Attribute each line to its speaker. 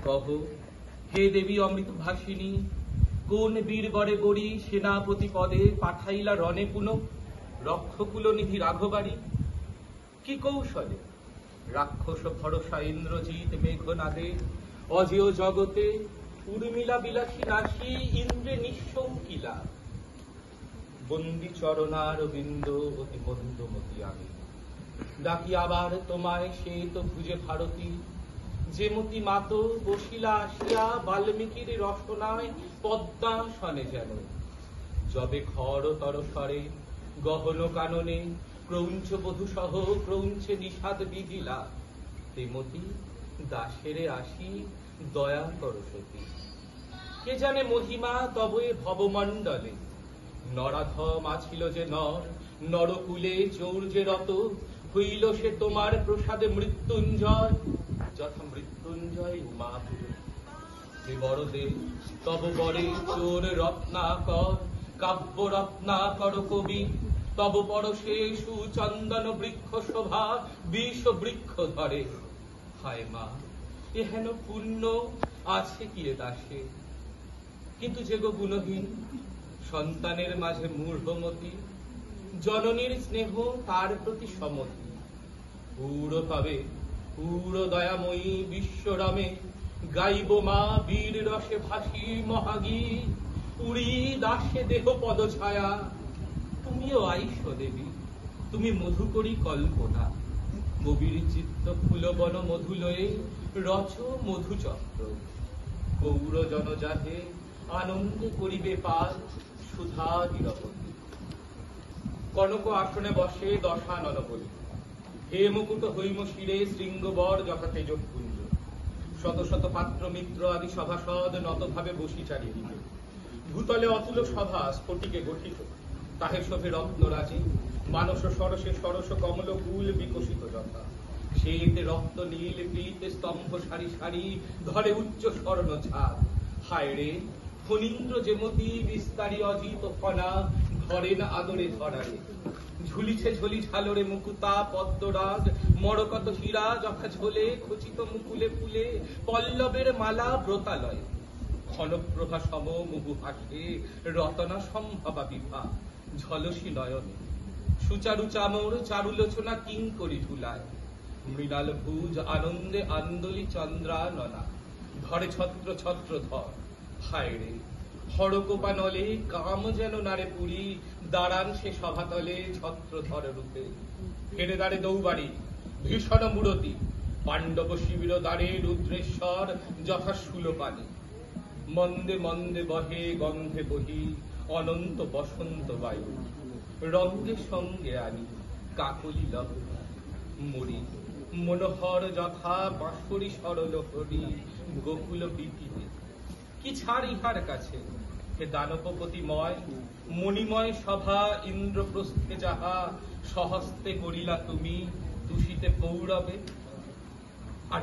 Speaker 1: কহ হে দেবী অমৃত ভাসিনী, কোন বীর বরে গড়ি সেনাপতি পদে পাঠাইলা রণে পুন রক্ষকুল নিধি রাঘবাড়ি? কি কৌশলে রাক্ষস ভরসা ইন্দ্রজিৎ মেঘনাদে অজেয় জগতে উর্মিলা বিলাসী নাসী ইন্দ্রে নিঃশঙ্কিলা? বন্দি চরণার বিন্দু অতি বন্ধুমতি আমি, ডাকি আবার তোমায় সে তো ভুজে ভারতী, যে মতি মাত বসিলা আসিয়া বাল্মীকির রসনায় পদ্মাসনে যেন। যবে খরতর স্বরে গহন কাননে ক্রৌঞ্চ বধূ সহ ক্রৌঞ্চে নিষাদ বিধিলা, তেমতি দাসেরে আসি দয়া কর সতী। কে জানে মহিমা তব এ ভবমণ্ডলে, নরাধম আছিল যে নর নরকুলে চৌর্যে রত, হইল সে তোমার প্রসাদে মৃত্যুঞ্জয়, যথা মৃত্যুঞ্জয় উমাপুর। হে বড়দে তব বরে চোর রত্নাকর, কাব্য রত্নাকর কবি, তব পরশে সুচন্দন বৃক্ষ শোভা বিষ বৃক্ষ ধরে। হায় মা, এহেন পুণ্য আছে কি এ দাসে? কিন্তু যে গো গুণহীন, সন্তানের মাঝে মূঢ়মতি, জননীর স্নেহ তার প্রতি সমতি। পুরো পাবে পুরো দয়াময়ী বিশ্বরামে, গাইব মা বীর রসে ভাসি মহাগী, উড়ি দাসে দেহ পদ ছায়া। তুমিও আইস দেবী, তুমি মধুকরী কল্পনা, কবির চিত্ত ফুলবন মধুলয়ে রচ মধুচক্র। গৌর জনজাতে আনন্দে করিবে পাল সুধা নিরবধি। কনক আসনে বসে দশানন বলি, হে মুকুট হৈম শিরে শৃঙ্গবর যথা তেজপুঞ্জ। শত শত পাত্র মিত্র আদি সভাসদ নতভাবে বসি চারিদিকে। ভূতলে অতুল সভা স্ফটিকে গঠিত, তাহে শোভে রত্নরাজি, মানস সরসে সরস কমল কুল বিকশিত যথা। শ্বেতে রক্ত নীল পীত স্তম্ভ সারি সারি, ধরে উচ্চ স্বর্ণ ছাদ। হায় রে ফণীন্দ্র যেমতি বিস্তারি অজিত ফনা, ধরেন আদরে ধরারে। ঝুলিছে ঝলি ঝালরে মুকুতা পদ্মরাগ, মরকত হীরা যথা ঝোলে খচিত মুকুলে ফুলে, পল্লবের মালা ব্রতালয়। ক্ষণপ্রভা সম মুহু হাসে রতনা সম্ভবা বিভা, ঝলসি নয়নে সুচারু চামর চারুলোচনা কিঙ্করি ঝুলায়। মৃণাল ভুজ আনন্দে আন্দোলি চন্দ্রাননা, ধরে ছত্র ছত্র ধর। হায় রে হরকোপা নলে কাম যেন নারে পুরী, দাঁড়ান সে সভাতলে ছত্রধর রূপে। ফেরে দাঁড়ে দৌবাড়ি ভীষণ মূরতি, পাণ্ডব শিবির দ্বারে রুদ্রেশ্বর যথা শূলপানি। মন্দে মন্দে বহে গন্ধে বহি অনন্ত বসন্ত বায়ু, রঙ্গে সঙ্গে আনি কাকলি লহ মরি। মনোহর যথা বাঁশরি সরল হরি, গোকুল বিপিনে কি ছাড় ইহার কাছে। হে দানবপতিময় মণিময় সভা ইন্দ্রপ্রস্থে যাহা, সহস্তে করিলা তুমি দূষিতে পৌরবে। আর